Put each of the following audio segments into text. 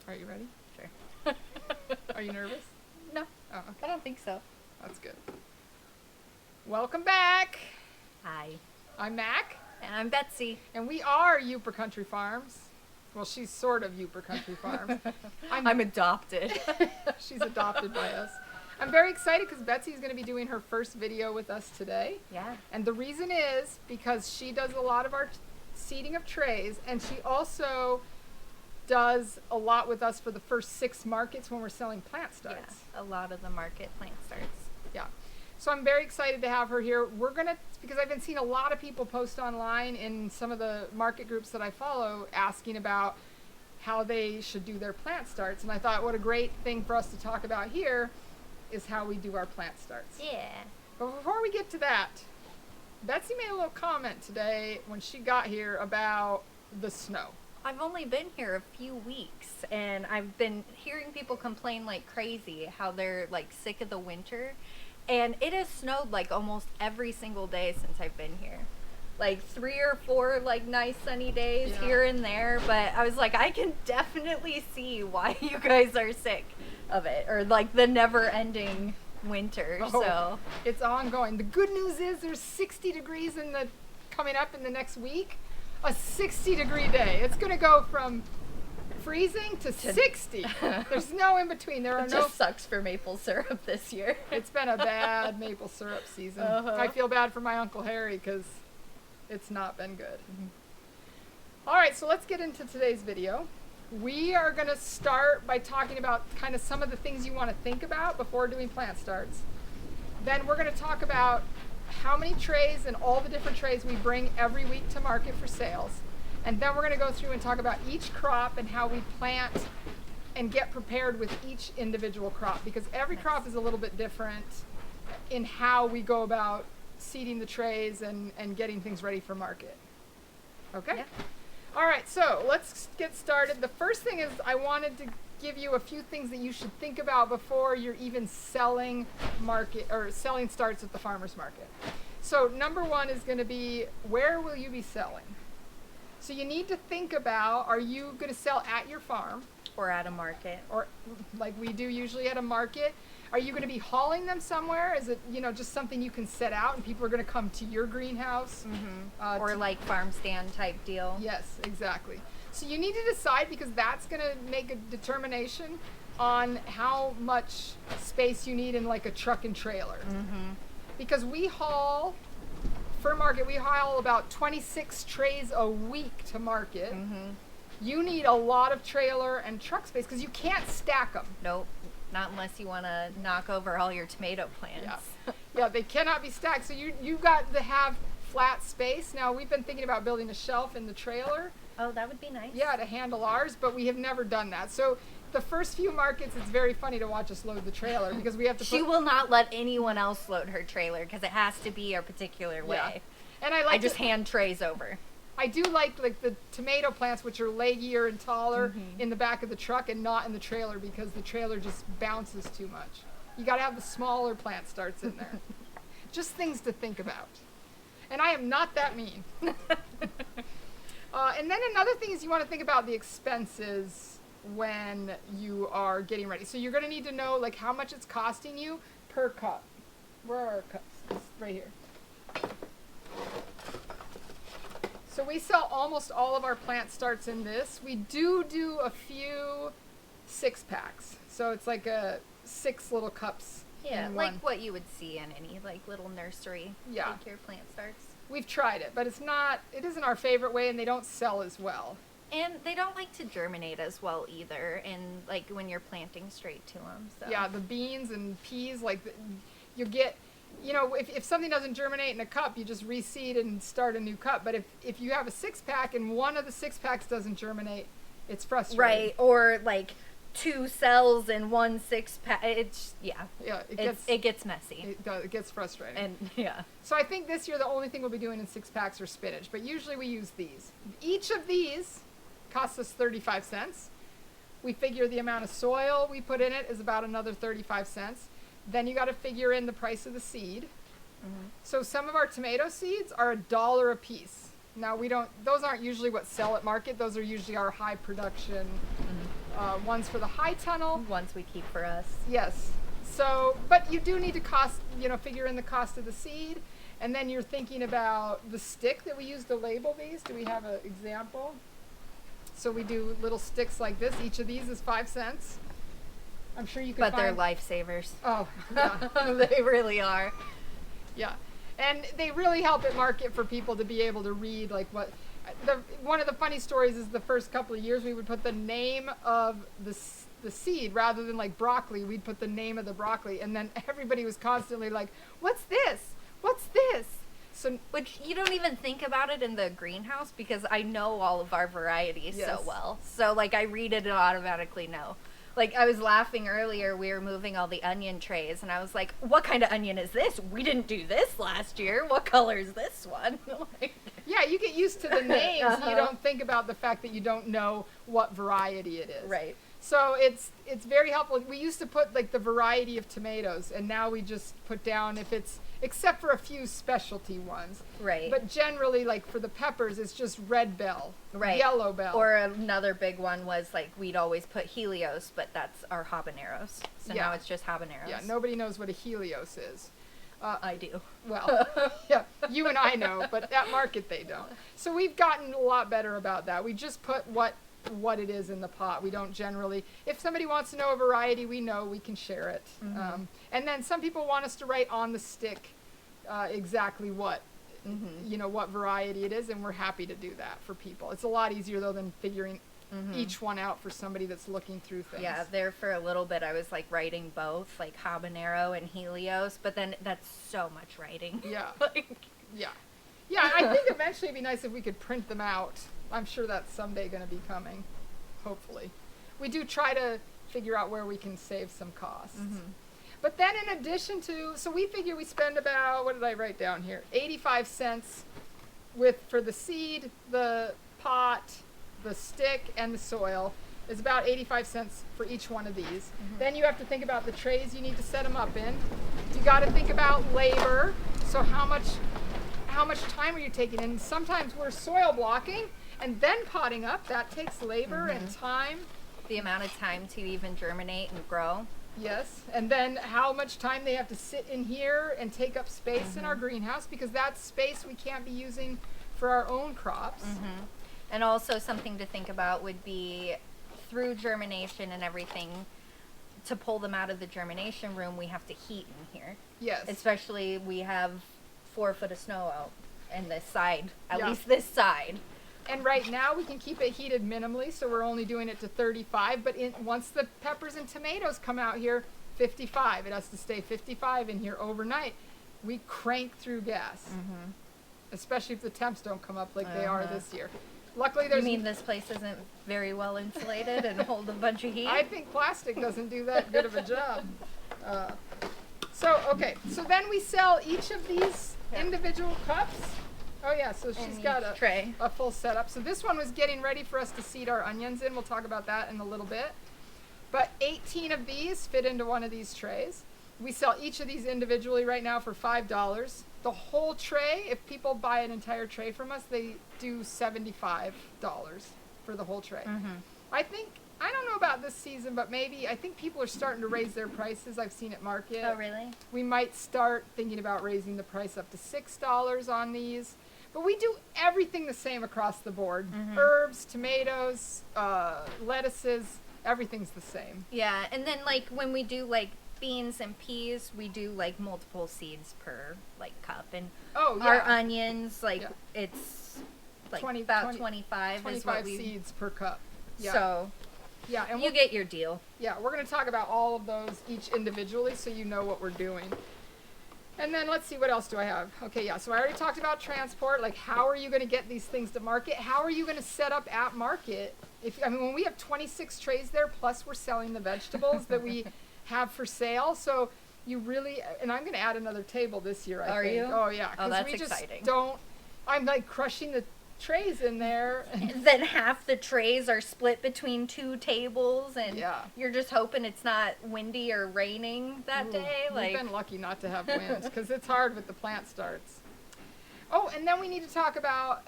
Are you ready? Sure. Are you nervous? No, Oh, I okay. don't think so. That's good. Welcome back. Hi. I'm Mac, And I'm Betsy. and we are Upper Country Farms. Well, she's sort of Upper Country Farms. I'm adopted. She's adopted by us. I'm very excited because Betsy is going to be doing her first video with us today. Yeah. And the reason is because she does a lot of our seeding of trays, and she also does a lot with us for the first 6 markets when we're selling plant starts. Yeah, a lot of the market plant starts. Yeah. So I'm very excited to have her here. Because I've been seeing a lot of people post online in some of the market groups that I follow asking about how they should do their plant starts. And I thought what a great thing for us to talk about here is how we do our plant starts. Yeah. But before we get to that, Betsy made a little comment today when she got here about the snow. I've only been here a few weeks, and I've been hearing people complain like crazy how they're like sick of the winter. And it has snowed like almost every single day since I've been here. Like 3 or 4 like nice sunny days Yeah. here and there, but I was like, I can definitely see why you guys are sick of it, or like the never-ending winter. Oh, So it's ongoing. The good news is there's 60 degrees coming up in the next week. A 60-degree day. It's going to go from freezing to 60. There's no in between. There are it no. just sucks for maple syrup this year. It's been a bad maple syrup season. Uh-huh. I feel bad for my Uncle Harry because it's not been good. All right, so let's get into today's video. We are going to start by talking about kind of some of the things you want to think about before doing plant starts. Then we're going to talk about how many trays and all the different trays we bring every week to market for sales. And then we're going to go through and talk about each crop and how we plant and get prepared with each individual crop, because every crop is a little bit different in how we go about seeding the trays and getting things ready for market. Okay? Yeah. All right, so let's get started. The first thing is I wanted to give you a few things that you should think about before you're even selling starts at the farmer's market. So number 1 is going to be, where will you be selling? So you need to think about, are you going to sell at your farm? Or at a market. Or like we do usually at a market? Are you going to be hauling them somewhere? Is it, just something you can set out and people are going to come to your greenhouse? Or like farm stand type deal. Yes, exactly. So you need to decide, because that's going to make a determination on how much space you need in like a truck and trailer. Because we haul, for market, we haul about 26 trays a week to market. You need a lot of trailer and truck space because you can't stack them. Nope. Not unless you want to knock over all your tomato plants. Yeah, they cannot be stacked. So you've got to have flat space. Now, we've been thinking about building a shelf in the trailer. Oh, that would be nice. Yeah, to handle ours, but we have never done that. So the first few markets, it's very funny to watch us load the trailer because we have to She will not let anyone else load her trailer because it has to be a particular way. Yeah. And I I just hand trays over. I do like the tomato plants, which are leggier and taller in the back of the truck and not in the trailer, because the trailer just bounces too much. You got to have the smaller plant starts in there. Just things to think about. And I am not that mean. And then another thing is you want to think about the expenses when you are getting ready. So you're going to need to know like how much it's costing you per cup. Where are our cups? It's right here. So we sell almost all of our plant starts in this. We do a few 6-packs. So it's like 6 little cups. Yeah, in like one. what you would see in any like little nursery. Yeah. Like your plant starts. We've tried it, but it isn't our favorite way, and they don't sell as well. And they don't like to germinate as well either, and like when you're planting straight to them. So. Yeah, the beans and peas, you get, if something doesn't germinate in a cup, you just reseed and start a new cup. But if you have a 6-pack and one of the 6-packs doesn't germinate, it's frustrating. Right, or like 2 cells in 1 6-pack. It's it gets messy. It gets frustrating. And yeah. So I think this year the only thing we'll be doing in 6-packs are spinach, but usually we use these. Each of these costs us 35 cents. We figure the amount of soil we put in it is about another 35 cents. Then you got to figure in the price of the seed. So some of our tomato seeds are $1 a piece. Now those aren't usually what sell at market. Those are usually our high production ones for the high tunnel. Ones we keep for us. Yes. So, but you do need to figure in the cost of the seed. And then you're thinking about the stick that we use to label these. Do we have an example? So we do little sticks like this. Each of these is 5 cents. I'm sure you can But they're lifesavers. Oh, yeah. They really are. Yeah. And they really help at market for people to be able to read like what one of the funny stories is the first couple of years we would put the name of the seed rather than like broccoli, we'd put the name of the broccoli, and then everybody was constantly like, "What's this? What's this?" So, which you don't even think about it in the greenhouse because I know all of our varieties so well. So like I read it and automatically know. Like I was laughing earlier, we were moving all the onion trays and I was like, what kind of onion is this? We didn't do this last year. What color is this one? Like, yeah, you get used to the names. You don't think about the fact that you don't know what variety it is. Right. So it's very helpful. We used to put like the variety of tomatoes, and now we just put down if it's, except for a few specialty ones. Right. But generally, like for the peppers, it's just red bell, right. yellow bell. Or another big one was like we'd always put Helios, but that's our habaneros. So now it's just habaneros. Yeah, nobody knows what a Helios is. I do. Well, yeah, you and I know, but at market they don't. So we've gotten a lot better about that. We just put what it is in the pot. We don't generally, if somebody wants to know a variety, we know, we can share it. Mm-hmm. And then some people want us to write on the stick exactly what, what variety it is, and we're happy to do that for people. It's a lot easier though than figuring each one out for somebody that's looking through things. Yeah, there for a little bit I was like writing both, like habanero and Helios, but then that's so much writing. Yeah. Yeah, I think eventually it'd be nice if we could print them out. I'm sure that's someday going to be coming, hopefully. We do try to figure out where we can save some costs. But then in addition to, so we figure we spend about, what did I write down here? 85 cents for the seed, the pot, the stick, and the soil. Is about 85 cents for each one of these. Then you have to think about the trays you need to set them up in. You got to think about labor. So how much time are you taking? And sometimes we're soil blocking and then potting up. That takes labor and time. The amount of time to even germinate and grow. Yes, and then how much time they have to sit in here and take up space in our greenhouse, because that's space we can't be using for our own crops. And also something to think about would be through germination and everything, to pull them out of the germination room, we have to heat in here. Yes. Especially we have 4 foot of snow out in this side, at least this side. And right now we can keep it heated minimally, so we're only doing it to 35, but once the peppers and tomatoes come out here, 55. It has to stay 55 in here overnight. We crank through gas, especially if the temps don't come up like they are this year. Luckily, You mean this place isn't very well insulated and hold a bunch of heat? I think plastic doesn't do that good of a job. So then we sell each of these individual cups. Oh yeah, so she's got a full setup. So this one was getting ready for us to seed our onions in. We'll talk about that in a little bit. But 18 of these fit into one of these trays. We sell each of these individually right now for $5. The whole tray, if people buy an entire tray from us, they do $75 for the whole tray. I don't know about this season, but I think people are starting to raise their prices. I've seen at market. Oh, really? We might start thinking about raising the price up to $6 on these. But we do everything the same across the board. Herbs, tomatoes, lettuces, everything's the same. Yeah, and then like when we do like beans and peas, we do like multiple seeds per like cup. And our onions, like it's like 25 is what 25 seeds per cup. Yeah. So yeah, and you get your deal. Yeah, we're going to talk about all of those each individually so you know what we're doing. And then let's see, what else do I have? Okay, yeah, so I already talked about transport. Like, how are you going to get these things to market? How are you going to set up at market? When we have 26 trays there, plus we're selling the vegetables that we have for sale. So you really, and I'm going to add another table this year, I think. Are you? Oh, yeah. Oh, that's we just exciting. I'm like crushing the trays in there. And then half the trays are split between 2 tables, and you're just hoping it's not windy or raining that day. We've been lucky not to have winds because it's hard with the plant starts. Oh, and then we need to talk about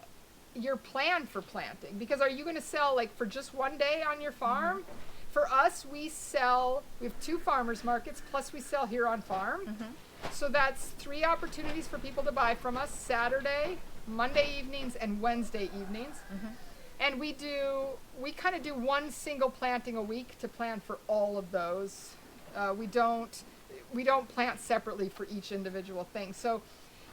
your plan for planting, because are you going to sell like for just one day on your farm? us, we have 2 farmers markets, plus we sell here on farm. So that's 3 opportunities for people to buy from us: Saturday, Monday evenings, and Wednesday evenings. And we kind of do 1 single planting a week to plan for all of those. We don't plant separately for each individual thing. So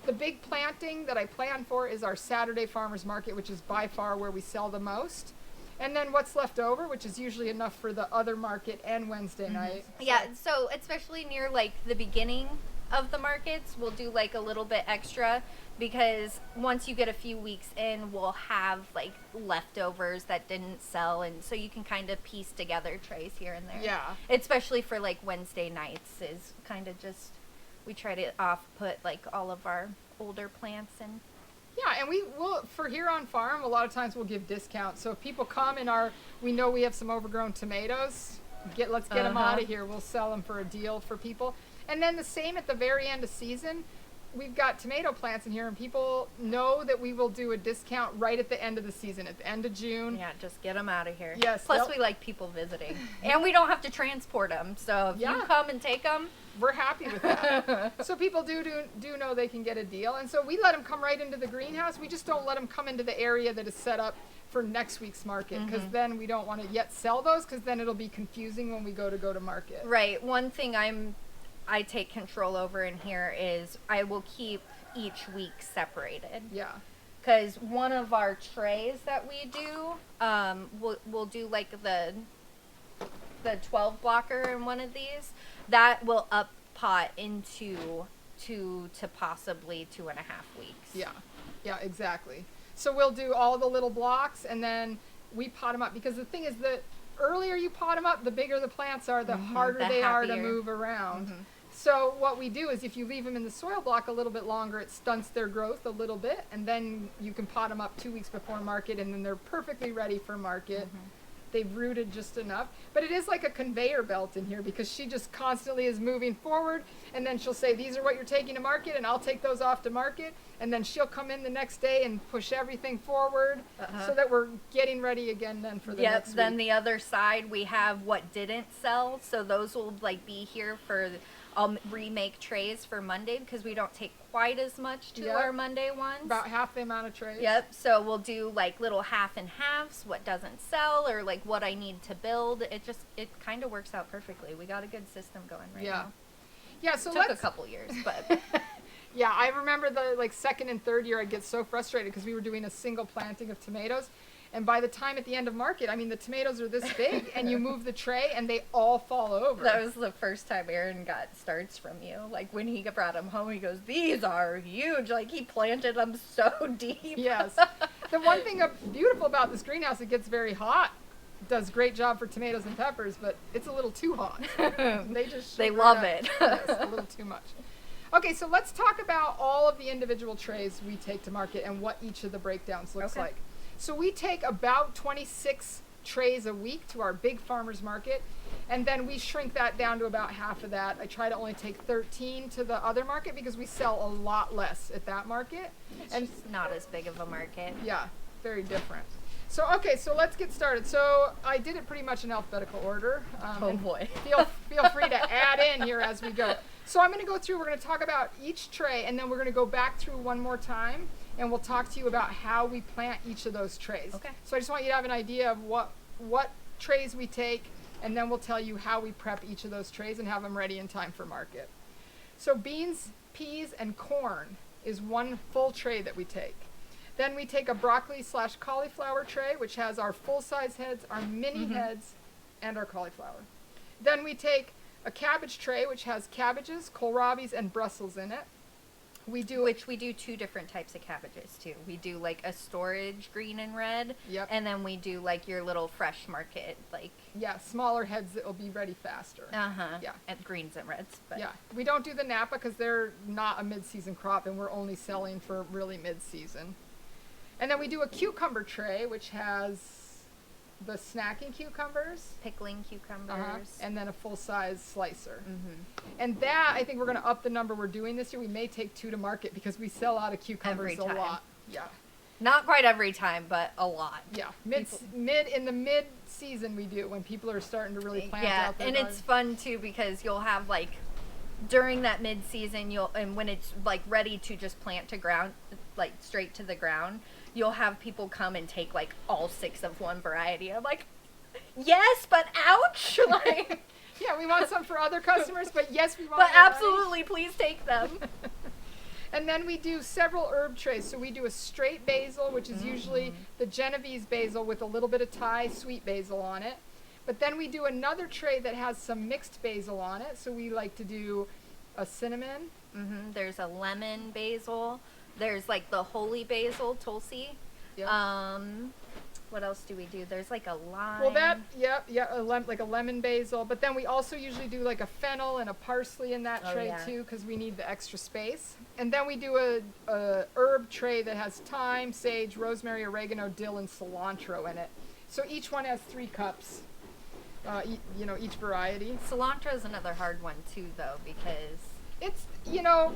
the big planting that I plan for is our Saturday farmers market, which is by far where we sell the most. And then what's left over, which is usually enough for the other market and Wednesday night. Yeah, so especially near like the beginning of the markets, we'll do like a little bit extra, because once you get a few weeks in, we'll have like leftovers that didn't sell, and so you can kind of piece together trays here and there. Yeah. Especially for like Wednesday nights is kind of just, we try to put like all of our older plants in. Yeah, and we will, for here on farm, a lot of times we'll give discounts. So if people come and we know we have some overgrown tomatoes, let's get them out of here. We'll sell them for a deal for people. And then the same at the very end of season. We've got tomato plants in here, and people know that we will do a discount right at the end of the season, at the end of June. Yeah, just get them out of here. Yes. Plus, we like people visiting. And we don't have to transport them. So if you come and take them, we're happy with that. So people do know they can get a deal. And so we let them come right into the greenhouse. We just don't let them come into the area that is set up for next week's market, because then we don't want to yet sell those, because then it'll be confusing when we go to market. Right. One thing I take control over in here is I will keep each week separated. Yeah. Because one of our trays that we do, we'll do like the 12 blocker in one of these, that will up pot into 2 to possibly 2.5 weeks. Yeah, exactly. So we'll do all the little blocks, and then we pot them up, because the thing is, the earlier you pot them up, the bigger the plants are, the harder they are to move around. So what we do is, if you leave them in the soil block a little bit longer, it stunts their growth a little bit, and then you can pot them up 2 weeks before market, and then they're perfectly ready for market. They've rooted just enough. But it is like a conveyor belt in here, because she just constantly is moving forward, and then she'll say, these are what you're taking to market, and I'll take those off to market, and then she'll come in the next day and push everything forward, so that we're getting ready again then for the next week. Then the other side, we have what didn't sell, so those will like be here for, I'll remake trays for Monday, because we don't take quite as much to our Monday ones. About half the amount of trays. Yep. So we'll do like little half and halves, what doesn't sell, or like what I need to build. It kind of works out perfectly. We got a good system going right now. Yeah. So took a couple years, but yeah, I remember the like 2nd and 3rd year, I'd get so frustrated because we were doing a single planting of tomatoes. And by the time at the end of market, I mean, the tomatoes are this big, and you move the tray, and they all fall over. That was the first time Aaron got starts from you. Like, when he brought them home, he goes, these are huge. Like, he planted them so deep. Yes. The one thing beautiful about this greenhouse, it gets very hot. It does a great job for tomatoes and peppers, but it's a little too hot. They love it. Yes, a little too much. Okay, so let's talk about all of the individual trays we take to market and what each of the breakdowns looks like. So we take about 26 trays a week to our big farmers market, and then we shrink that down to about half of that. I try to only take 13 to the other market, because we sell a lot less at that market. And it's not as big of a market. Yeah, very different. So, okay, so let's get started. So I did it pretty much in alphabetical order. Oh boy. Feel free to add in here as we go. So I'm going to go through, we're going to talk about each tray, and then we're going to go back through one more time, and we'll talk to you about how we plant each of those trays. Okay. So I just want you to have an idea of what trays we take, and then we'll tell you how we prep each of those trays and have them ready in time for market. So beans, peas, and corn is one full tray that we take. Then we take a broccoli/cauliflower tray, which has our full-size heads, our mini heads, and our cauliflower. Then we take a cabbage tray, which has cabbages, kohlrabis, and Brussels in it. Which we do 2 different types of cabbages too. We do like a storage green and red, and then we do like your little fresh market, like smaller heads that will be ready faster. And greens and reds. But we don't do the Napa because they're not a mid-season crop, and we're only selling for really mid-season. And then we do a cucumber tray, which has the snacking cucumbers, pickling cucumbers, and then a full-size slicer. And that, I think we're going to up the number we're doing this year. We may take 2 to market because we sell out of cucumbers a lot. Yeah. Not quite every time, but a lot. Yeah, in the mid season we do when people are starting to really plant out their and garden. it's fun too because you'll have like during that mid season and when it's like ready to just plant to ground, like straight to the ground, you'll have people come and take like all 6 of one variety. I'm like, yes, but ouch! Like, yeah, we want some for other customers, but yes, we want. but variety. absolutely, please take them. And then we do several herb trays. So we do a straight basil, which is usually the Genovese basil with a little bit of Thai sweet basil on it. But then we do another tray that has some mixed basil on it. So we like to do a cinnamon. There's a lemon basil. There's like the holy basil, tulsi. Yep. What else do we do? There's like a lime. Well, like a lemon basil. But then we also usually do like a fennel and a parsley in that tray too, because we need the extra space. And then we do a herb tray that has thyme, sage, rosemary, oregano, dill, and cilantro in it. So each one has 3 cups. Each variety. Cilantro is another hard one too, though, because it's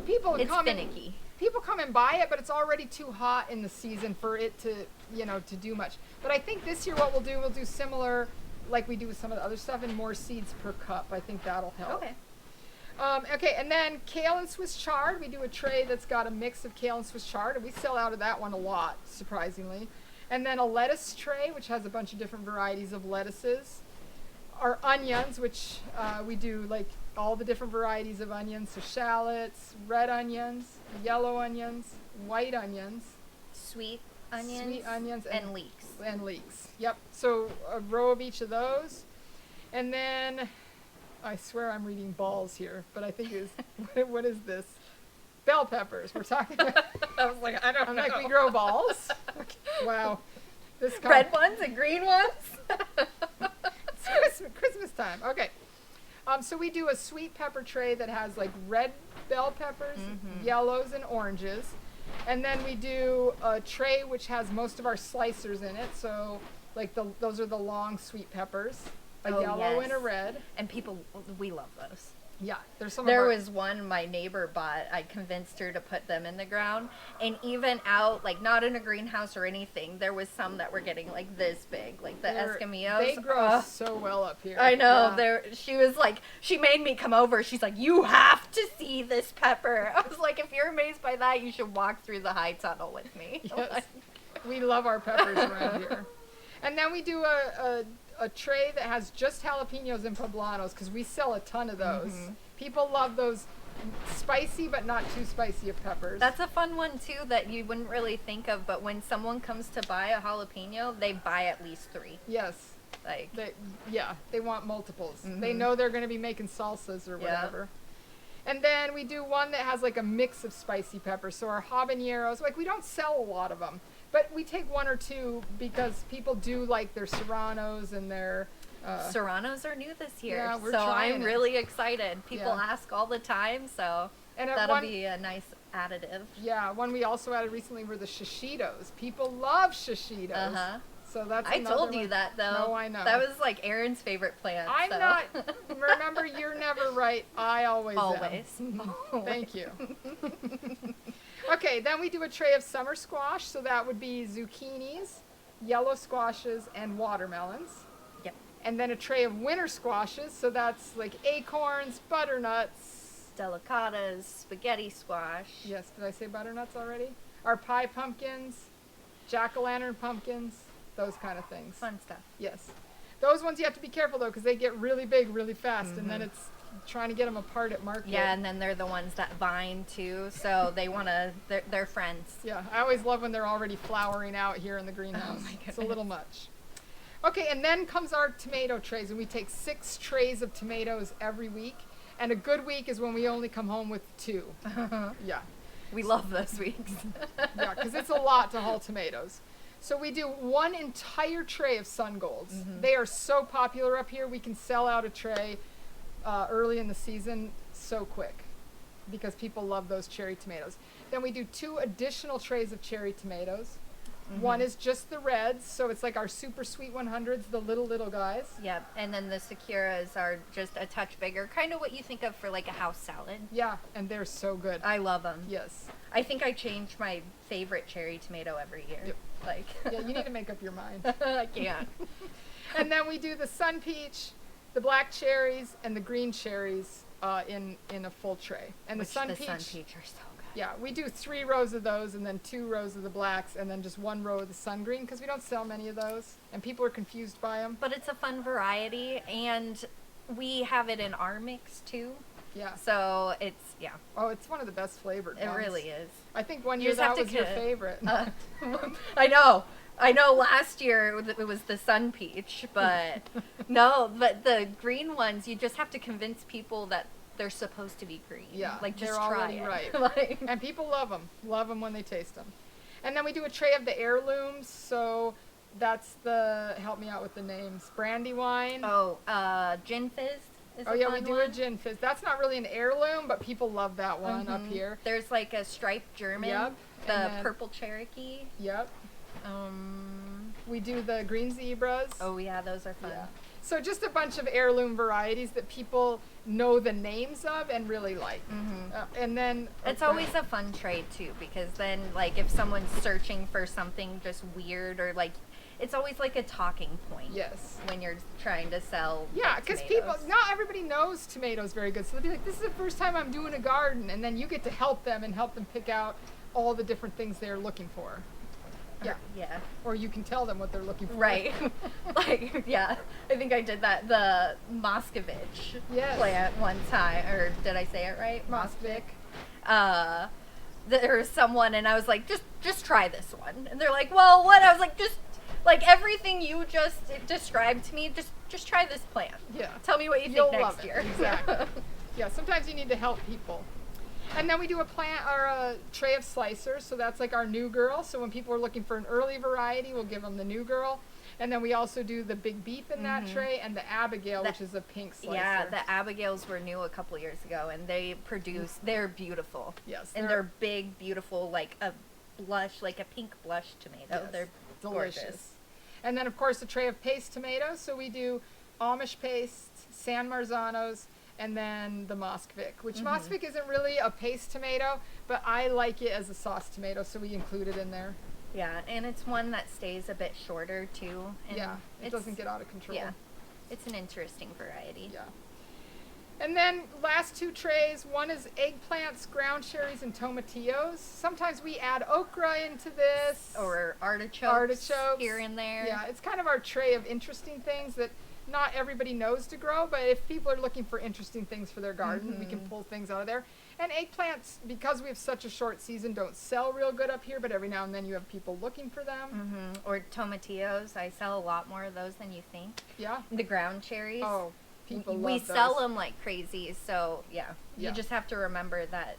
people come finicky. People come and buy it, but it's already too hot in the season for it to do much. But I think this year what we'll do similar like we do with some of the other stuff and more seeds per cup. I think that'll help. Okay. Okay, and then kale and Swiss chard. We do a tray that's got a mix of kale and Swiss chard, and we sell out of that one a lot, surprisingly. And then a lettuce tray, which has a bunch of different varieties of lettuces. Our onions, which we do like all the different varieties of onions, so shallots, red onions, yellow onions, white onions, Sweet onions, and leeks. And leeks. Yep. So a row of each of those. And then I swear I'm reading balls here, but I think it's what is this? Bell peppers. We're talking about. I was like, I don't know. I'm like, we grow balls? Wow. Red ones and green ones? It's Christmas time. Okay. So we do a sweet pepper tray that has like red bell peppers, yellows, and oranges. And then we do a tray which has most of our slicers in it. So like those are the long sweet peppers, a yellow and a red. And we love those. Yeah, there was one my neighbor bought. I convinced her to put them in the ground, and even out, like not in a greenhouse or anything, there was some that were getting like this big, like the Escamillos. They grow so well up here. I know. Yeah. She was like, she made me come over. She's like, you have to see this pepper. I was like, if you're amazed by that, you should walk through the high tunnel with me. Yes, we love our peppers around here. And then we do a tray that has just jalapenos and poblanos because we sell a ton of those. People love those spicy but not too spicy of peppers. That's a fun one too that you wouldn't really think of, but when someone comes to buy a jalapeno, they buy at least 3. Yes. Like they want multiples. They know they're going to be making salsas or whatever. Yeah. And then we do one that has like a mix of spicy peppers. So our habaneros, like we don't sell a lot of them. But we take 1 or 2 because people do like their serranos and their... serranos are new this year, yeah, we're so trying I'm really excited. People Yeah. ask all the time, so and that'll be a nice additive. Yeah, one we also added recently were the shishitos. People love shishitos. So that's I told you that, though. No, I know. That was like Aaron's favorite plant. I'm not... Remember, you're never right. I always am. Thank you. Okay, then we do a tray of summer squash. So that would be zucchinis, yellow squashes, and watermelons. Yep. And then a tray of winter squashes. So that's like acorns, butternuts. Delicatas, spaghetti squash. Yes, did I say butternuts already? Our pie pumpkins, jack-o'-lantern pumpkins, those kind of things. Fun stuff. Yes. Those ones you have to be careful, though, because they get really big really fast, and then it's trying to get them apart at market. Yeah, and then they're the ones that vine, too, so they want to, they're friends. Yeah, I always love when they're already flowering out here in the greenhouse. Oh, my goodness. It's a little much. Okay, and then comes our tomato trays, and we take 6 trays of tomatoes every week, and a good week is when we only come home with 2. Yeah. We love those weeks. Yeah, because it's a lot to haul tomatoes. So we do 1 entire tray of sun golds. They are so popular up here, we can sell out a tray early in the season so quick because people love those cherry tomatoes. Then we do 2 additional trays of cherry tomatoes. One is just the reds, so it's like our super sweet 100s, the little guys. Yep, and then the Sakuras are just a touch bigger, kind of what you think of for like a house salad. Yeah, and they're so good. I love them. Yes. I think I change my favorite cherry tomato every year. Yep. Like, Yeah, you need to make up your mind. I can't. And then we do the sun peach, the black cherries, and the green cherries in a full tray. And Which the sun the peach. sun peach are so good. Yeah, we do 3 rows of those, and then 2 rows of the blacks, and then just 1 row of the sun green, because we don't sell many of those, and people are confused by them. But it's a fun variety, and we have it in our mix too. Yeah. So it's, Oh, it's one of the best flavored it ones. really is. I think one You year just have that to was your co- favorite. I know. Last year it was the sun peach, but no, but the green ones, you just have to convince people that they're supposed to be green. Yeah, Like, just they're try already it. right. Like, And people love them when they taste them. And then we do a tray of the heirlooms, so that's help me out with the names, Brandywine. Gin Fizz is Oh a yeah, fun we do one. a gin fizz. That's not really an heirloom, but people love that one up here. There's like a striped German, Yep, the and then- purple Cherokee. Yep. We do the green zebras. Oh yeah, those are fun. Yeah. So just a bunch of heirloom varieties that people know the names of and really like. And then It's always a fun trade too, because then like if someone's searching for something just weird or like, it's always like a talking point. Yes. When you're trying to sell. Yeah, like, because tomatoes. not everybody knows tomatoes very good. So they'll be like, this is the first time I'm doing a garden. And then you get to help them pick out all the different things they're looking for. Yeah. Yeah. Or you can tell them what they're looking for. Right. Like, yeah. I think I did that. The Moscovich Yes. plant one time. Or did I say it right? Moskvik. There was someone and I was like, just try this one. And they're like, well, what? I was like, just like everything you just described to me, just try this plant. Yeah. Tell me what you You'll think love next it. year. Exactly. Yeah, sometimes you need to help people. And then we do a tray of slicers, so that's like our new girl. So when people are looking for an early variety, we'll give them the new girl. And then we also do the big beef in that tray and the Abigail, which is a pink slicer. Yeah, the Abigails were new a couple years ago, and they're beautiful. Yes, And they're big, beautiful, like a pink blush tomato. Yes, They're delicious. gorgeous. And then, of course, a tray of paste tomatoes. So we do Amish paste, San Marzanos, and then the Moskvik, which Moskvik isn't really a paste tomato, but I like it as a sauce tomato, so we include it in there. Yeah, and it's one that stays a bit shorter too. And Yeah, it it's- doesn't get out of control. Yeah, it's an interesting variety. Yeah. And then last 2 trays, one is eggplants, ground cherries, and tomatillos. Sometimes we add okra into this. Or artichokes here and there. Yeah, it's kind of our tray of interesting things that not everybody knows to grow, but if people are looking for interesting things for their garden, we can pull things out of there. And eggplants, because we have such a short season, don't sell real good up here, but every now and then you have people looking for them. Or tomatillos. I sell a lot more of those than you think. Yeah. The ground cherries. Oh, people love we those. sell them like crazy, so yeah. Yeah. You just have to remember that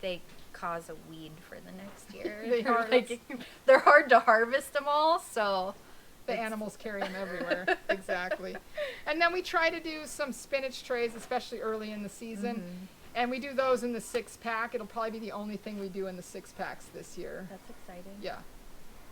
they cause a weed for the next year. They are. They're hard to harvest them all, so The animals carry them everywhere. Exactly. And then we try to do some spinach trays, especially early in the season. And we do those in the 6-pack. It'll probably be the only thing we do in the 6-packs this year. that's exciting. Yeah.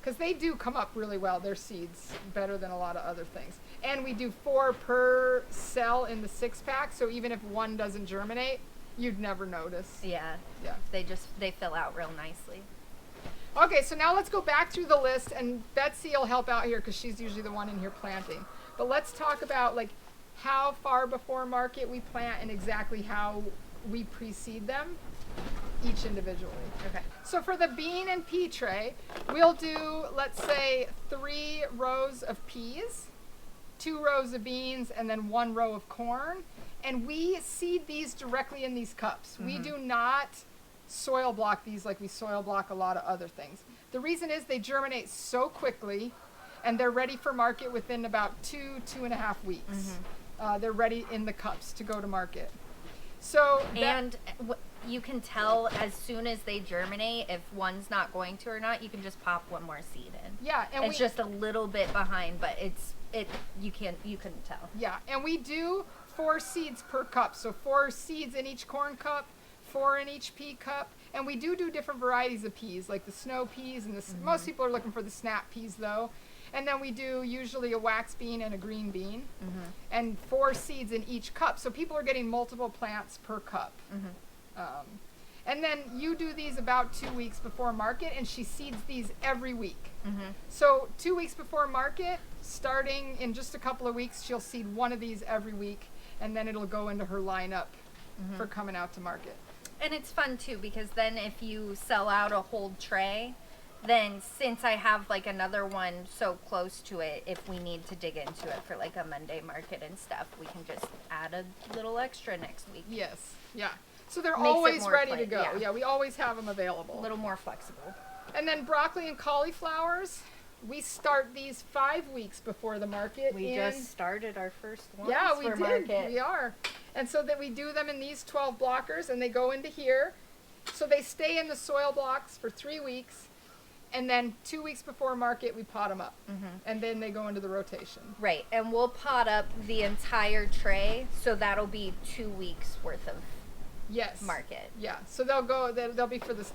Because they do come up really well, their seeds, better than a lot of other things. And we do 4 per cell in the 6-pack, so even if one doesn't germinate, you'd never notice. Yeah. Yeah. They fill out real nicely. Okay, so now let's go back through the list, and Betsy will help out here because she's usually the one in here planting. But let's talk about like how far before market we plant and exactly how we precede them, each individually. Okay. So for the bean and pea tray, we'll do, let's say, 3 rows of peas, 2 rows of beans, and then 1 row of corn. And we seed these directly in these cups. We do not soil block these like we soil block a lot of other things. The reason is they germinate so quickly, and they're ready for market within about 2.5 weeks. They're ready in the cups to go to market. So And you can tell as soon as they germinate if one's not going to or not. You can just pop one more seed in. yeah, and It's just a little bit behind, but you couldn't tell. Yeah, and we do 4 seeds per cup. So 4 seeds in each corn cup, 4 in each pea cup, And we do different varieties of peas, like the snow peas, and most people are looking for the snap peas though. And then we do usually a wax bean and a green bean, and 4 seeds in each cup. So people are getting multiple plants per cup. And then you do these about 2 weeks before market, and she seeds these every week. So 2 weeks before market, starting in just a couple of weeks, she'll seed one of these every week, and then it'll go into her lineup for coming out to market. And it's fun too, because then if you sell out a whole tray, then since I have like another one so close to it, if we need to dig into it for like a Monday market and stuff, we can just add a little extra next week. Yes, yeah. So they're Makes it always more ready to go. yeah. Yeah, we always have them available. A little more flexible. And then broccoli and cauliflowers, we start these 5 weeks before the market. We just started our first one. Yeah, we for did. market. We are. And so that we do them in these 12 blockers, and they go into here. So they stay in the soil blocks for 3 weeks. And then 2 weeks before market, we pot them up. And then they go into the rotation. Right, and we'll pot up the entire tray, so that'll be 2 weeks worth of market. Yeah, so they'll be for the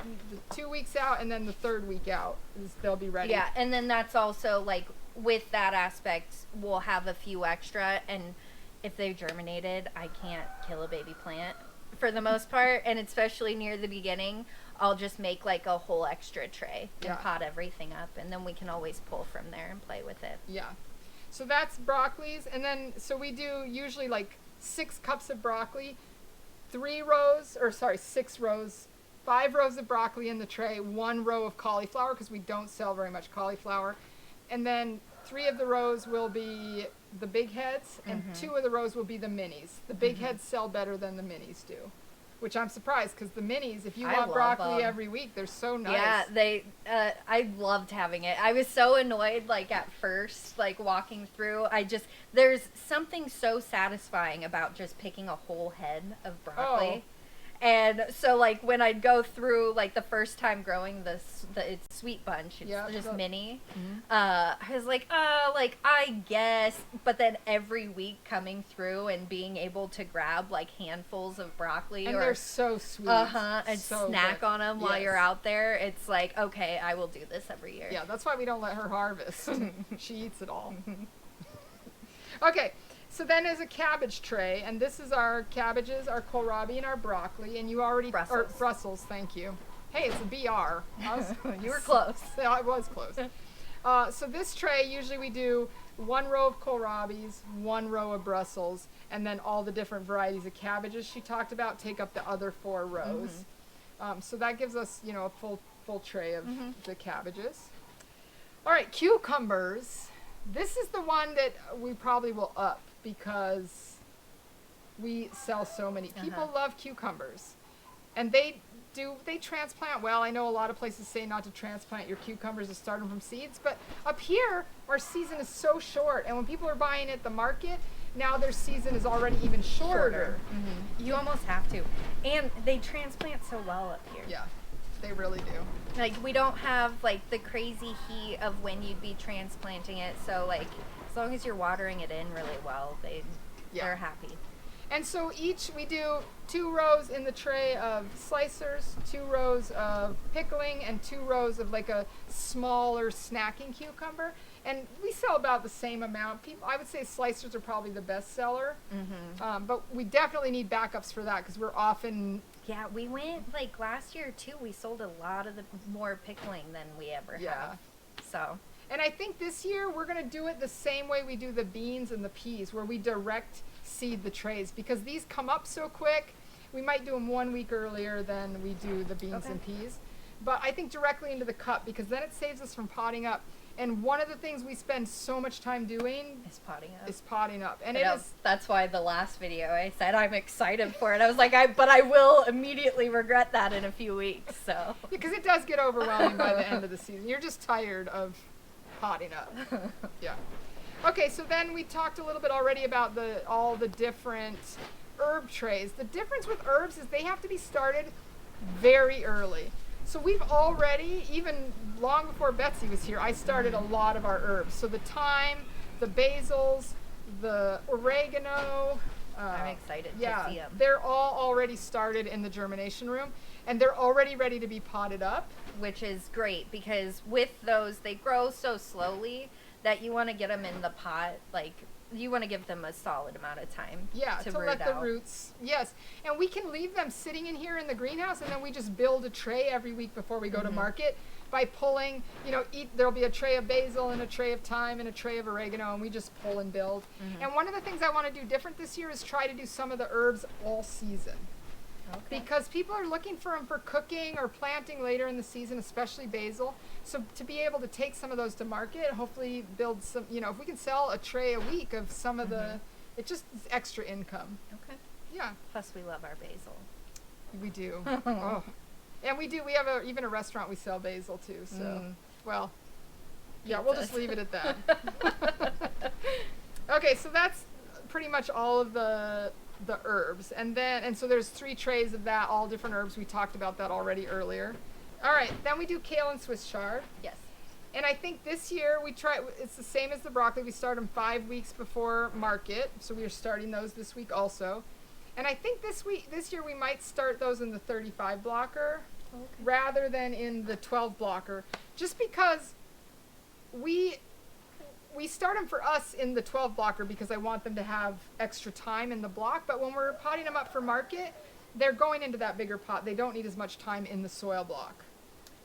2 weeks out, and then the 3rd week out they'll be ready. Yeah, and then that's also like with that aspect, we'll have a few extra, and if they've germinated, I can't kill a baby plant for the most part, and especially near the beginning, I'll just make like a whole extra tray and pot everything up, and then we can always pull from there and play with it. Yeah, so that's broccolis, and then so we do usually like 6 cups of broccoli, 6 rows, 5 rows of broccoli in the tray, 1 row of cauliflower, because we don't sell very much cauliflower, and then 3 of the rows will be the big heads, and 2 of the rows will be the minis. The big heads sell better than the minis do, which I'm surprised, because the minis, if you want broccoli every week, they're so nice. Yeah, I loved having it. I was so annoyed, like, at first, like, walking through. There's something so satisfying about just picking a whole head of broccoli. And so, like, when I'd go through, like, the first time growing it's sweet bunch, it's just mini, I was like, I guess. But then every week coming through and being able to grab, like, handfuls of broccoli. And they're so sweet. And so snack on them while you're out there. It's like, okay, I will do this every year. Yeah, that's why we don't let her harvest. She eats it all. Okay. So then there's a cabbage tray, and this is our cabbages, our kohlrabi, and our broccoli, and you already... Brussels, thank you. Hey, it's a BR. You were close. Yeah, I was close. So this tray, usually we do 1 row of kohlrabis, 1 row of Brussels, and then all the different varieties of cabbages she talked about take up the other 4 rows. So that gives us, a full tray of the cabbages. All right, cucumbers. This is the one that we probably will up, because we sell so many. People love cucumbers, and they transplant well. I know a lot of places say not to transplant your cucumbers to start them from seeds, but up here our season is so short, and when people are buying at the market, now their season is already even shorter. You almost have to, and they transplant so well up here. Yeah, they really do. Like, we don't have like the crazy heat of when you'd be transplanting it, so like, as long as you're watering it in really well, they're happy. And so we do 2 rows in the tray of slicers, 2 rows of pickling, and 2 rows of like a smaller snacking cucumber. And we sell about the same amount. I would say slicers are probably the best seller, but we definitely need backups for that, because we're often... Yeah, we went like last year too. We sold a lot of more pickling than we ever have. So. And I think this year we're going to do it the same way we do the beans and the peas, where we direct seed the trays, because these come up so quick. We might do them 1 week earlier than we do the beans and peas. But I think directly into the cup, because then it saves us from potting up. And one of the things we spend so much time doing is potting up. And that's why the last video I said I'm excited for it. I was like, but I will immediately regret that in a few weeks. So because it does get overwhelming by the end of the season. You're just tired of potting up. Yeah. Okay, so then we talked a little bit already about all the different herb trays. The difference with herbs is they have to be started very early. So we've already, even long before Betsy was here, I started a lot of our herbs. So the thyme, the basils, the oregano, I'm excited to see them. They're all already started in the germination room, and they're already ready to be potted up. Which is great, because with those, they grow so slowly that you want to get them in the pot, like, you want to give them a solid amount of time to let the roots, and we can leave them sitting in here in the greenhouse, and then we just build a tray every week before we go to market by pulling, there'll be a tray of basil and a tray of thyme and a tray of oregano, and we just pull and build. And one of the things I want to do different this year is try to do some of the herbs all season. Okay. Because people are looking for them for cooking or planting later in the season, especially basil. So to be able to take some of those to market, hopefully build some, if we can sell a tray a week of some of the, it just is extra income. Okay. Yeah. Plus we love our basil. We do. Oh. And we have even a restaurant we sell basil to. So, well, yeah, we'll just leave it at that. Okay, so that's pretty much all of the herbs, and so there's 3 trays of that, all different herbs. We talked about that already earlier. All right, then we do kale and Swiss chard. Yes. And I think this year it's the same as the broccoli. We start them 5 weeks before market, so we are starting those this week also. And I think this year we might start those in the 35 blocker rather than in the 12 blocker, just because we start them for us in the 12 blocker because I want them to have extra time in the block. But when we're potting them up for market, they're going into that bigger pot. They don't need as much time in the soil block.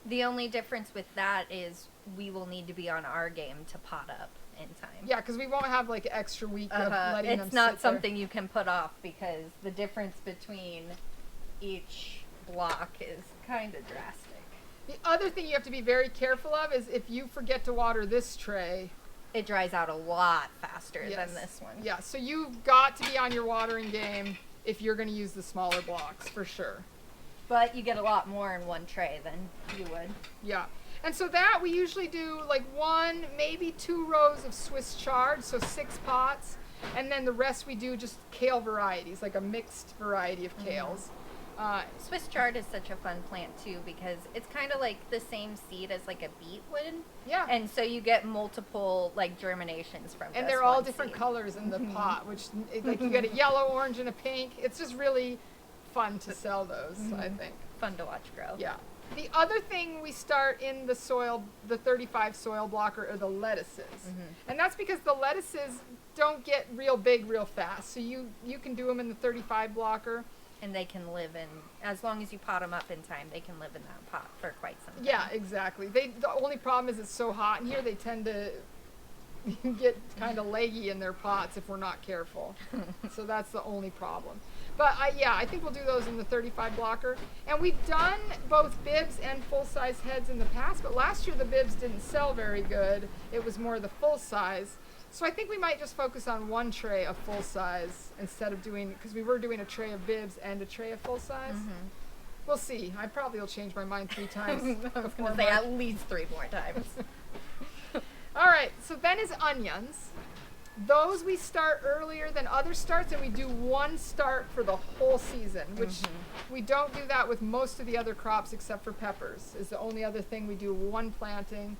The only difference with that is we will need to be on our game to pot up in time. Yeah, because we won't have like an extra week of letting them sit. It's not something you can put off, because the difference between each block is kind of drastic. The other thing you have to be very careful of is if you forget to water this tray, it dries out a lot faster than this one. Yeah, so you've got to be on your watering game if you're going to use the smaller blocks, for sure. But you get a lot more in one tray than you would. Yeah. And so that we usually do like 1, maybe 2 rows of Swiss chard, so 6 pots. And then the rest we do just kale varieties, like a mixed variety of kales. Swiss chard is such a fun plant too, because it's kind of like the same seed as like a beet would. Yeah. And so you get multiple like germinations from. And they're all different colors in the pot, which like you get a yellow, orange, and a pink. It's just really fun to sell those. I think fun to watch grow. Yeah. The other thing we start in the soil, the 35 soil blocker, are the lettuces, and that's because the lettuces don't get real big real fast. So you can do them in the 35 blocker. And they can live in, as long as you pot them up in time, they can live in that pot for quite some time. Yeah, exactly. The only problem is it's so hot in here, they tend to get kind of leggy in their pots if we're not careful. So that's the only problem. But I think we'll do those in the 35 blocker. And we've done both bibs and full-size heads in the past, but last year the bibs didn't sell very good. It was more the full size. So I think we might just focus on 1 tray of full size instead of because we were doing a tray of bibs and a tray of full size. We'll see. I probably will change my mind 3 times. I was going to say at least 3 more times. All right, so then is onions. Those we start earlier than other starts, and we do 1 start for the whole season, which we don't do that with most of the other crops except for peppers. Is the only other thing we do 1 planting.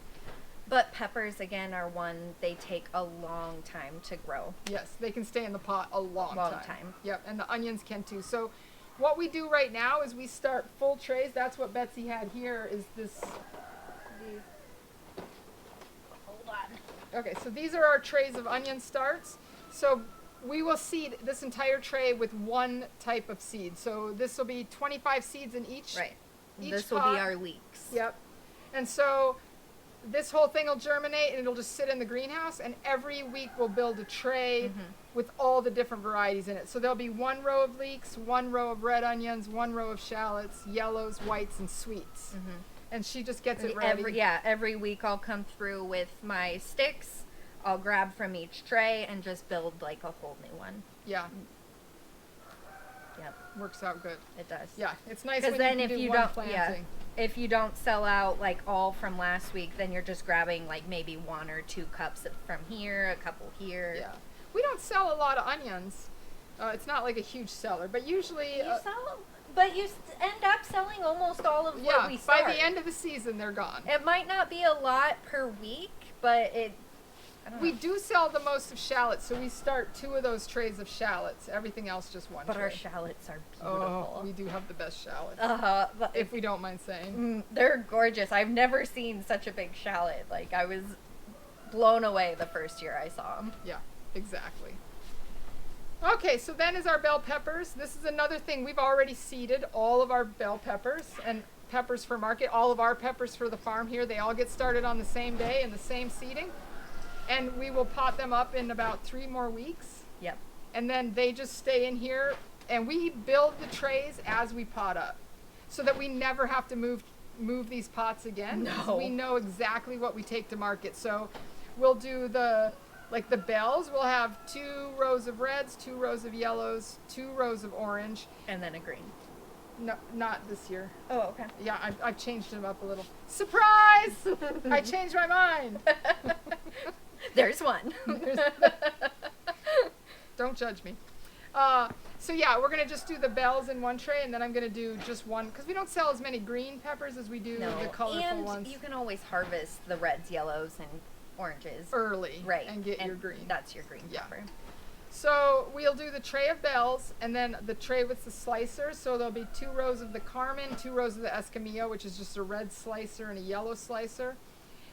But peppers, again, are one, they take a long time to grow. Yes, they can stay in the pot a long time. Yep, and the onions can too. So what we do right now is we start full trays. That's what Betsy had here, is this. Hold on. Okay, so these are our trays of onion starts. So we will seed this entire tray with 1 type of seed. So this will be 25 seeds in each. Right. Each this pot. will be our leeks. Yep. And so this whole thing will germinate, and it'll just sit in the greenhouse, and every week we'll build a tray with all the different varieties in it. So there'll be 1 row of leeks, 1 row of red onions, 1 row of shallots, yellows, whites, and sweets. And she just gets it ready. Every week I'll come through with my sticks. I'll grab from each tray and just build like a whole new one. Yeah. Yep. Works out good. It does. Yeah, it's nice because when then you can if do you 1 don't, planting. If you don't sell out like all from last week, then you're just grabbing like maybe 1 or 2 cups from here, a couple here. Yeah, we don't sell a lot of onions. It's not like a huge seller, but usually you sell, but you end up selling almost all of what we start. By the end of the season, they're gone. It might not be a lot per week, but I don't We know. do sell the most of shallots, so we start 2 of those trays of shallots. Everything else just 1 But tray. our shallots are Oh, beautiful. we do have the best shallots, But if we don't mind saying. they're gorgeous. I've never seen such a big shallot. Like, I was blown away the first year I saw them. Yeah, exactly. Okay, so then is our bell peppers. This is another thing. We've already seeded all of our bell peppers and peppers for market. All of our peppers for the farm here, they all get started on the same day in the same seeding. And we will pot them up in about 3 more weeks. Yep. And then they just stay in here. And we build the trays as we pot up, so that we never have to move these pots again. No. We know exactly what we take to market. So we'll do the bells. We'll have 2 rows of reds, 2 rows of yellows, 2 rows of orange. And then a green. No, not this year. Oh, okay. Yeah, I've changed them up a little. Surprise! I changed my mind. There's one. Don't judge me. So yeah, we're gonna just do the bells in 1 tray, and then I'm gonna do just 1, because we don't sell as many green peppers as we do the colorful and ones you can always harvest the reds, yellows, and oranges. early, Right. and get your green. That's your green Yeah. pepper. So we'll do the tray of bells, and then the tray with the slicer. So there'll be 2 rows of the Carmen, 2 rows of the Escamillo, which is just a red slicer and a yellow slicer.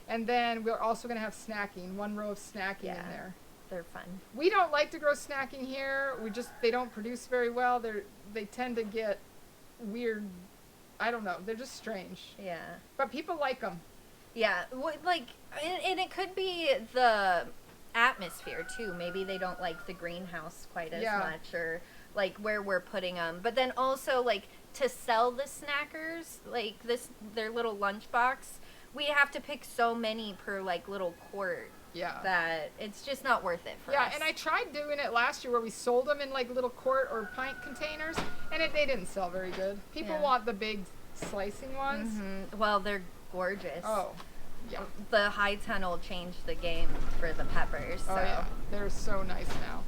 And then we're also going to have snacking, 1 row of snacking in Yeah. there. They're fun. We don't like to grow snacking here. They don't produce very well. They tend to get weird. I don't know. They're just strange. Yeah. But people like them. Yeah. And it could be the atmosphere too. Maybe they don't like the greenhouse quite as Yeah. much, or like where we're putting them. But then also, like, to sell the snackers, like their little lunchbox, we have to pick so many per like little quart Yeah. that it's just not worth it for us. Yeah, and I tried doing it last year where we sold them in like little quart or pint containers, and they didn't sell very good. People Yeah. want the big slicing ones. Well, they're gorgeous. Oh, yeah. The high tunnel changed the game for the peppers. So. Oh, yeah. They're so nice now.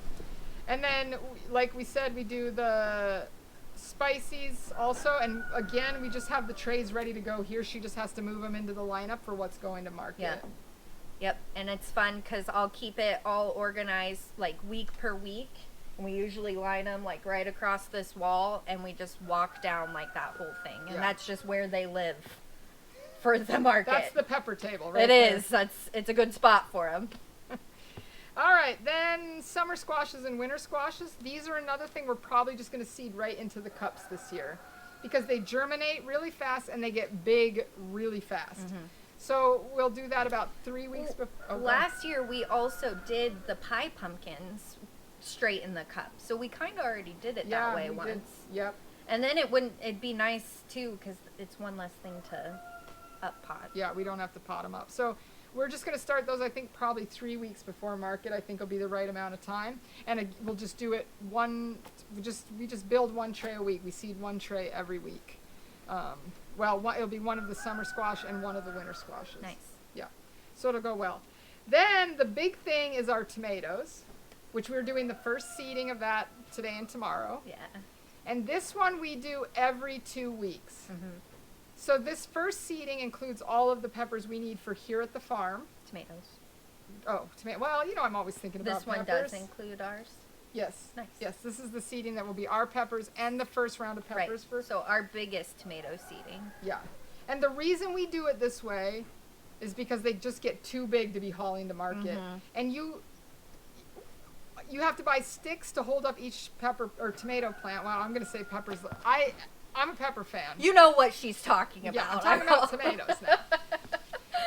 And then, like we said, we do the spices also. And again, we just have the trays ready to go here. She just has to move them into the lineup for what's going to market. Yeah. Yep, and it's fun because I'll keep it all organized like week per week. And we usually line them like right across this wall, and we just walk down like that whole thing. And Yeah. that's just where they live for the market. That's the pepper table, right? It there. is. It's a good spot for them. All right, then summer squashes and winter squashes. These are another thing we're probably just going to seed right into the cups this year, because they germinate really fast and they get big really fast. So we'll do that about 3 weeks before. Last year we also did the pie pumpkins straight in the cup, so we kind of already did it that way we once. did. Yep. And then it'd be nice too because it's one less thing to up pot. Yeah, we don't have to pot them up. So we're just going to start those, I think, probably 3 weeks before market. I think will be the right amount of time. And we'll just do it we just build 1 tray a week. We seed 1 tray every week. It'll be 1 of the summer squash and 1 of the winter squashes. Nice. Yeah. So it'll go well. Then the big thing is our tomatoes, which we're doing the first seeding of that today and tomorrow. Yeah. And this one we do every 2 weeks. So this first seeding includes all of the peppers we need for here at the farm. Tomatoes. Oh, well, I'm always thinking about This one peppers. does include ours. Yes. Nice. Yes, this is the seeding that will be our peppers and the first round of peppers for. So our biggest tomato seeding. Yeah. And the reason we do it this way is because they just get too big to be hauling to market. And you have to buy sticks to hold up each pepper or tomato plant. Well, I'm going to say peppers. I'm a pepper fan. You know what she's talking about. Yeah, I'm talking about tomatoes now.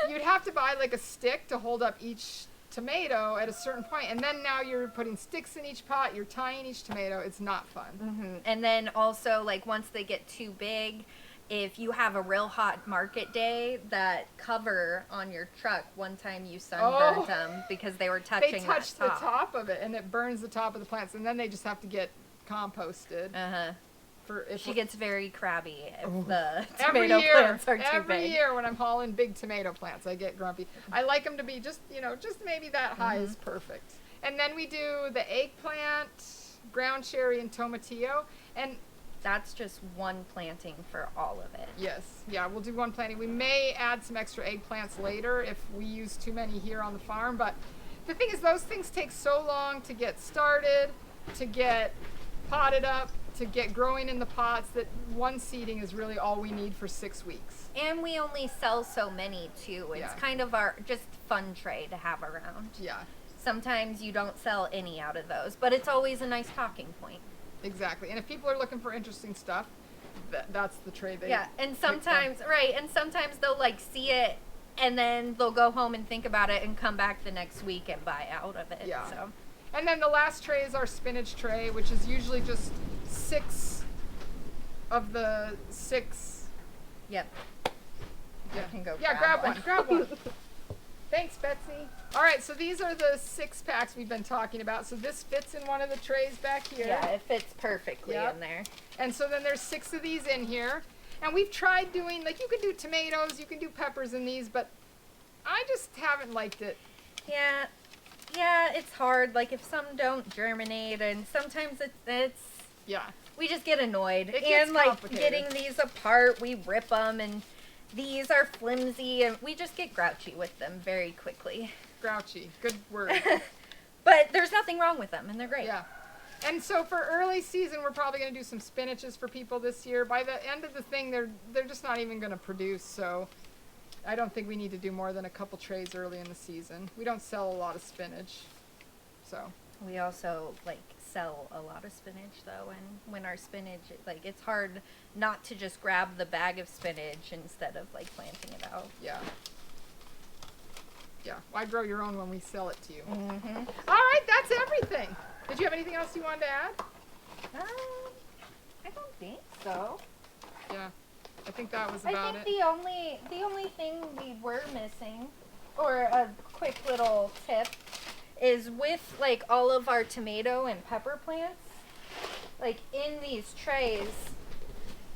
You'd have to buy like a stick to hold up each tomato at a certain point, and then now you're putting sticks in each pot, you're tying each tomato. It's not fun. And then also, like, once they get too big, if you have a real hot market day, that cover on your truck, one time you sunburned them because they were touching They touch that the top of it, and it burns the top of the plants, and then they just have to get composted. She gets very crabby if the Every tomato year, plants are too every big. year when I'm hauling big tomato plants, I get grumpy. I like them to be just maybe that high is perfect. And then we do the eggplant, ground cherry, and tomatillo. And that's just 1 planting for all of it. yes, yeah, we'll do 1 planting. We may add some extra eggplants later if we use too many here on the farm, but the thing is, those things take so long to get started, to get potted up, to get growing in the pots, that one seeding is really all we need for 6 weeks. And we only sell so many too. It's Yeah. kind of our just fun tray to have around. Yeah, Sometimes you don't sell any out of those, but it's always a nice talking point. exactly. And if people are looking for interesting stuff, that's the tray they Yeah, and pick from. sometimes, right, and sometimes they'll like see it and then they'll go home and think about it and come back the next week and buy out of it. Yeah. So And then the last tray is our spinach tray, which is usually just 6 of the 6. yep. Yeah, I can go yeah, grab one. grab one. Thanks, Betsy. All right, so these are the 6 packs we've been talking about. So this fits in one of the trays back here. Yeah, it fits perfectly Yep. in there. And so then there's 6 of these in here. And we've tried doing, like, you can do tomatoes, you can do peppers in these, but I just haven't liked it. Yeah. Yeah, it's hard. Like if some don't germinate and sometimes it's Yeah. we just get annoyed. It gets and like complicated. getting these apart, we rip them and these are flimsy and we just get grouchy with them very quickly. Grouchy. Good word. But there's nothing wrong with them and they're great. Yeah. And so for early season, we're probably going to do some spinaches for people this year. By the end of the thing, they're just not even going to produce. So I don't think we need to do more than a couple trays early in the season. We don't sell a lot of spinach. So, We also like sell a lot of spinach though, and when our spinach, like it's hard not to just grab the bag of spinach instead of like planting it out. yeah. Yeah. Why grow your own when we sell it to you? Mm-hmm. All right, that's everything. Did you have anything else you wanted to add? I don't think so. Yeah. I think that was I about think it. the only thing we were missing, or a quick little tip, is with like all of our tomato and pepper plants, like in these trays,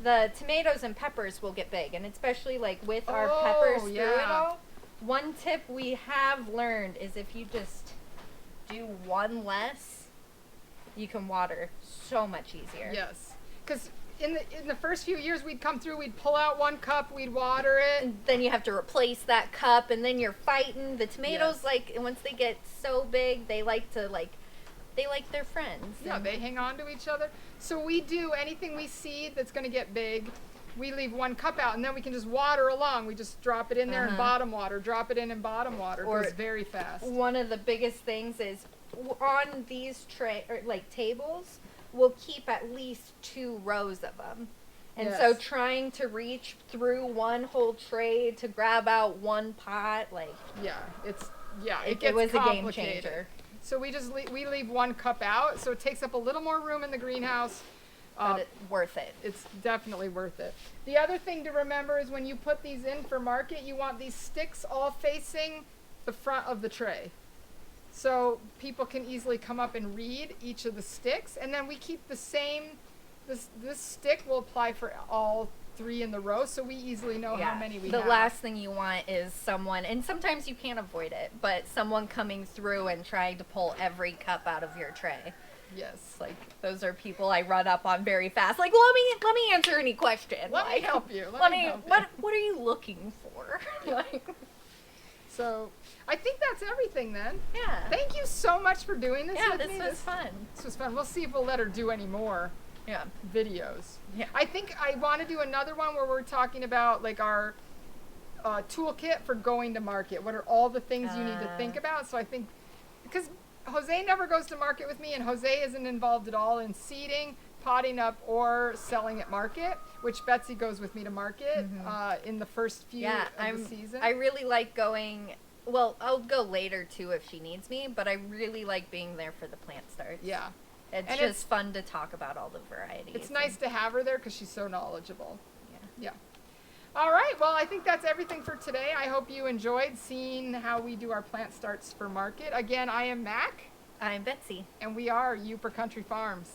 the tomatoes and peppers will get big, and especially like with our peppers through it yeah. all. One tip we have learned is if you just do one less, you can water so much easier. Yes. Because in the first few years, we'd come through, we'd pull out 1 cup, we'd water it. And then you have to replace that cup, and then you're fighting. The tomatoes, Yes. like, once they get so big, they like to, like, they like their friends. Yeah, and- they hang on to each other. So we do anything we seed that's going to get big, we leave 1 cup out, and then we can just water along. We just drop it in there and Uh-huh. bottom water, drop it in and bottom water. It Or- goes very fast. One of the biggest things is on these tables, we'll keep at least 2 rows of them. And so Yes. trying to reach through one whole tray to grab out 1 pot, like, Yeah, it it gets was a game complicated. changer. So we just we leave 1 cup out, so it takes up a little more room in the greenhouse. But it's worth it. It's definitely worth it. The other thing to remember is when you put these in for market, you want these sticks all facing the front of the tray. So people can easily come up and read each of the sticks. And then we keep the same, this stick will apply for all 3 in the row, so we easily know how many we The have. last thing you want is someone, and sometimes you can't avoid it, but someone coming through and trying to pull every cup out of your tray. Yes. Like those are people I run up on very fast. Like let me answer any question. Let me Like, help you. Let me. help you. What are you looking for? Like, So I think that's everything then. yeah. Thank you so much for doing this Yeah, with this me. was fun. This was fun. We'll see if we'll let her do any more Yeah. videos. Yeah. I think I want to do another one where we're talking about like our toolkit for going to market. What are all the things you need to think about? So I think, because Jose never goes to market with me, and Jose isn't involved at all in seeding, potting up, or selling at market, which Betsy goes with me to market in the first few Yeah, of the season. I really like going. Well, I'll go later too if she needs me, but I really like being there for the plant starts. yeah. It's And just fun to talk about all the varieties. It's nice to have her there because she's so knowledgeable. Yeah. Yeah. All right. Well, I think that's everything for today. I hope you enjoyed seeing how we do our plant starts for market. Again, I am Mac, I'm Betsy. and we are Upper Country Farms.